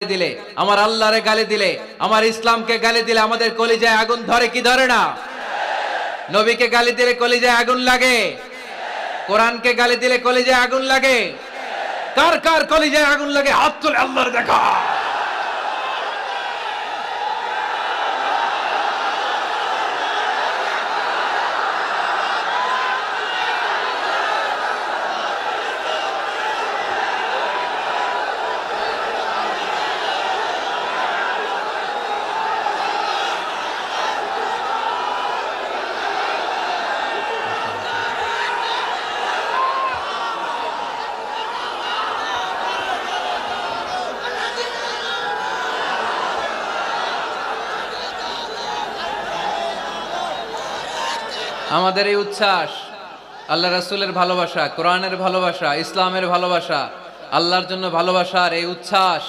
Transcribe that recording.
দিলে, আমার আল্লাহরে গালি দিলে, আমার ইসলামকে গালি দিলে আমাদের কলিজায় আগুন ধরে কি ধরে না? নবীকে গালি দিলে কলিজায় আগুন লাগে, কোরআনকে গালি দিলে কলিজায় আগুন লাগে। কার কার কলিজায় আগুন লাগে হাত তুলে আল্লাহর দেখা। আমাদের এই উচ্ছ্বাস আল্লাহ রাসূলের ভালোবাসা, কোরআনের ভালোবাসা, ইসলামের ভালোবাসা, আল্লাহর জন্য ভালোবাসার এই উচ্ছ্বাস